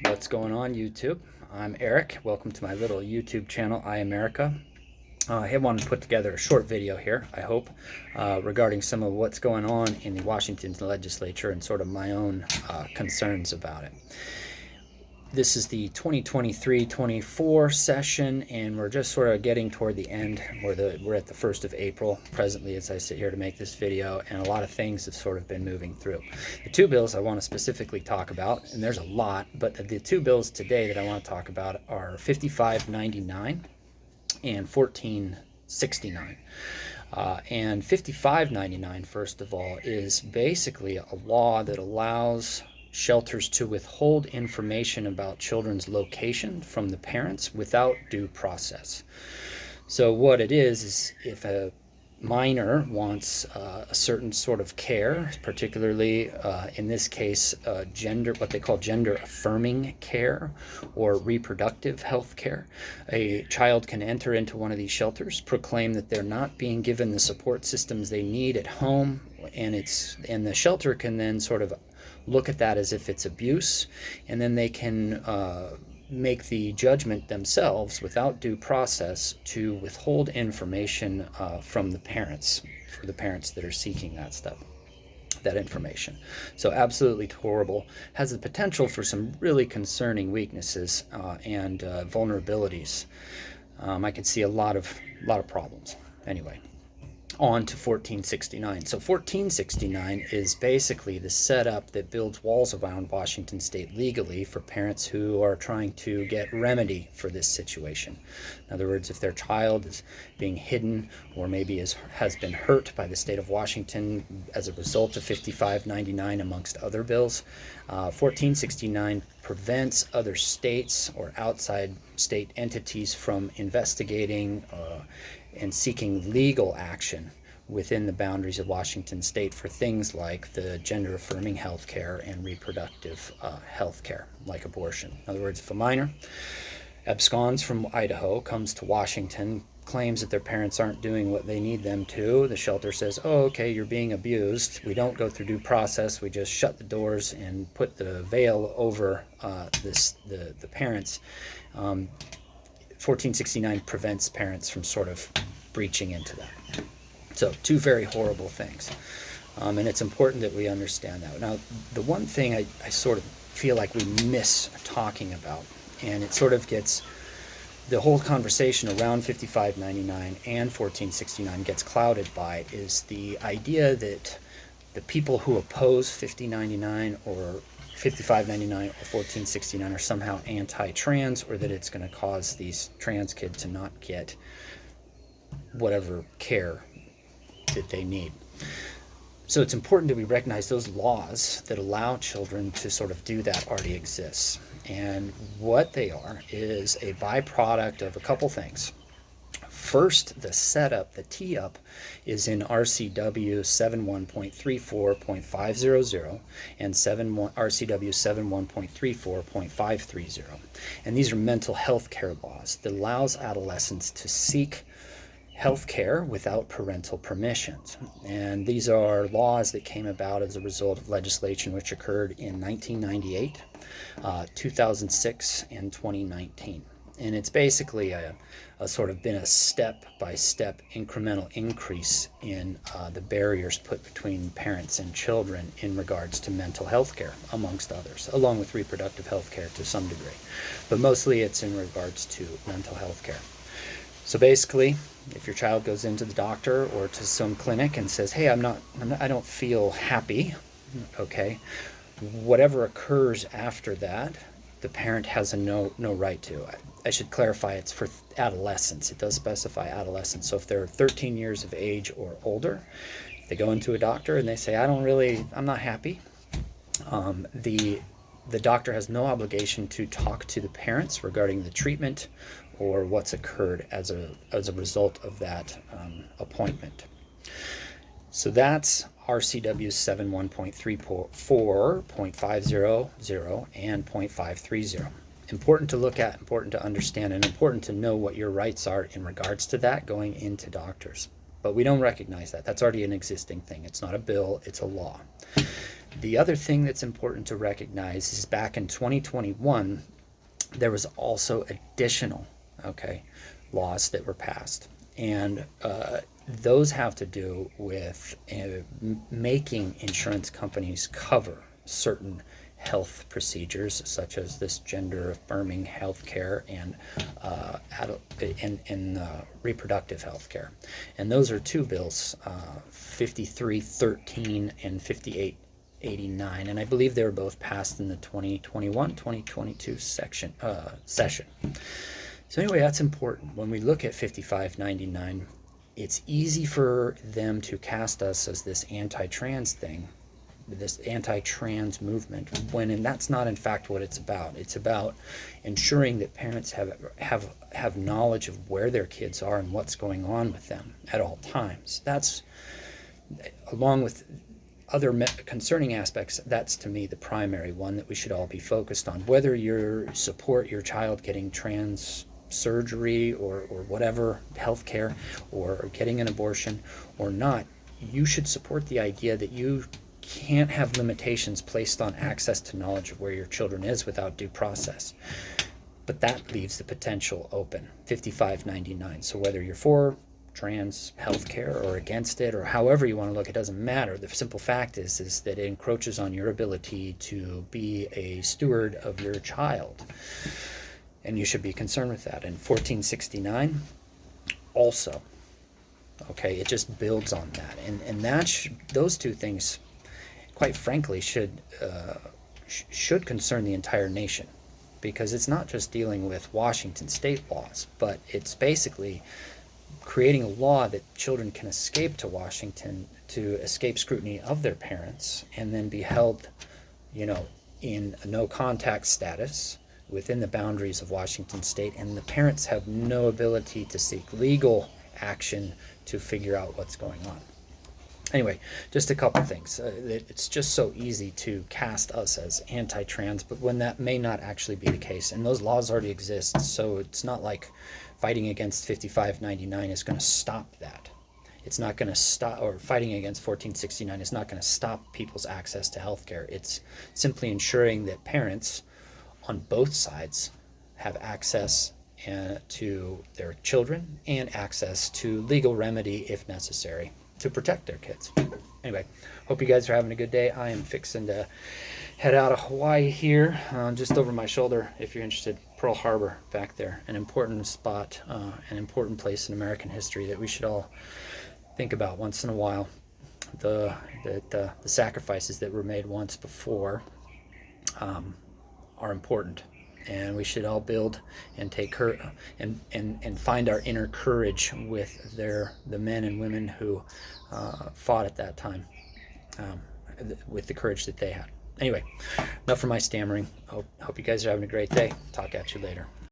What's going on, YouTube? I'm Eric. Welcome to my little YouTube channel, iAmerica. I wanted to put together a short video here, I hope, regarding some of what's going on in the Washington legislature and sort of my own concerns about it. This is the 2023-24 session, and we're just sort of getting toward the end. We're at the 1st of April presently as I sit here to make this video, and a lot of things have sort of been moving through. The two bills I want to specifically talk about, and there's a lot, but the two bills today that I want to talk about are 5599 and 1469. And 5599, first of all, is basically a law that allows shelters to withhold information about children's location from the parents without due process. So what it is if a minor wants a certain sort of care, particularly in this case what they call gender affirming care or reproductive health care, a child can enter into one of these shelters, proclaim that they're not being given the support systems they need at home, and the shelter can then sort of look at that as if it's abuse, and then they can make the judgment themselves without due process to withhold information from the parents, for the parents that are seeking that information. So absolutely horrible. Has the potential for some really concerning weaknesses and vulnerabilities. I can see a lot of problems. Anyway, on to 1469. So 1469 is basically the setup that builds walls around Washington state legally for parents who are trying to get remedy for this situation. In other words, if their child is being hidden or maybe has been hurt by the state of Washington as a result of 5599 amongst other bills, 1469 prevents other states or outside state entities from investigating and seeking legal action within the boundaries of Washington state for things like the gender affirming health care and reproductive health care, like abortion. In other words, if a minor absconds from Idaho, comes to Washington, claims that their parents aren't doing what they need them to, the shelter says, oh, okay, you're being abused. We don't go through due process. We just shut the doors and put the veil over the parents. 1469 prevents parents from sort of breaching into that. So two very horrible things. And it's important that we understand that. Now, the one thing I sort of feel like we miss talking about, and it sort of gets, the whole conversation around 5599 and 1469 gets clouded by, is the idea that the people who oppose 5099 or 5599 or 1469 are somehow anti-trans, or that it's going to cause these trans kids to not get whatever care that they need. So it's important that we recognize those laws that allow children to sort of do that already exists. And what they are is a byproduct of a couple things. First, the setup, the tee-up, is in RCW 71.34.500 and RCW 71.34.530. And these are mental health care laws that allows adolescents to seek health care without parental permissions. And these are laws that came about as a result of legislation which occurred in 1998, 2006, and 2019. And it's basically a sort of been a step-by-step incremental increase in the barriers put between parents and children in regards to mental health care, amongst others, along with reproductive health care to some degree. But mostly it's in regards to mental health care. So basically, if your child goes into the doctor or to some clinic and says, hey, I don't feel happy, okay, whatever occurs after that, the parent has no right to. I should clarify, it's for adolescents. It does specify adolescents. So if they're 13 years of age or older, if they go into a doctor and they say, I'm not happy, the doctor has no obligation to talk to the parents regarding the treatment or what's occurred as a result of that appointment. So that's RCW 71.34.500 and .530. Important to look at, important to understand, and important to know what your rights are in regards to that going into doctors. But we don't recognize that. That's already an existing thing. It's not a bill, it's a law. The other thing that's important to recognize is back in 2021, there was also additional, laws that were passed. And those have to do with making insurance companies cover certain health procedures, such as this gender affirming health care and reproductive health care. And those are two bills, 5313 and 5889, and I believe they were both passed in the 2021-2022 session. So anyway, that's important. When we look at 5599, it's easy for them to cast us as this anti-trans thing, this anti-trans movement, when that's not in fact what it's about. It's about ensuring that parents have knowledge of where their kids are and what's going on with them at all times. That's, along with other concerning aspects, that's to me the primary one that we should all be focused on. Whether you support your child getting trans surgery or whatever, healthcare, or getting an abortion or not, you should support the idea that you can't have limitations placed on access to knowledge of where your children is without due process. But that leaves the potential open. 5599. So whether you're for trans healthcare or against it, or however you want to look, it doesn't matter. The simple fact is that it encroaches on your ability to be a steward of your child, and you should be concerned with that. And 1469 also, it just builds on that, and those two things, quite frankly, should concern the entire nation, because it's not just dealing with Washington state laws, but it's basically creating a law that children can escape to Washington to escape scrutiny of their parents and then be held, in a no contact status within the boundaries of Washington state, and the parents have no ability to seek legal action to figure out what's going on. Anyway, just a couple things. It's just so easy to cast us as anti-trans, but when that may not actually be the case, and those laws already exist, so it's not like fighting against 5599 is going to stop that. It's not going to stop, or fighting against 1469 is not going to stop people's access to healthcare. It's simply ensuring that parents on both sides have access to their children and access to legal remedy if necessary to protect their kids. Anyway, hope you guys are having a good day. I am fixing to head out of Hawaii here, just over my shoulder, if you're interested. Pearl Harbor back there, an important spot, an important place in American history that we should all think about once in a while. The sacrifices that were made once before are important, and we should all build and take and find our inner courage with the men and women who fought at that time, with the courage that they had. Anyway, enough for my stammering. Hope you guys are having a great day. Talk at you later.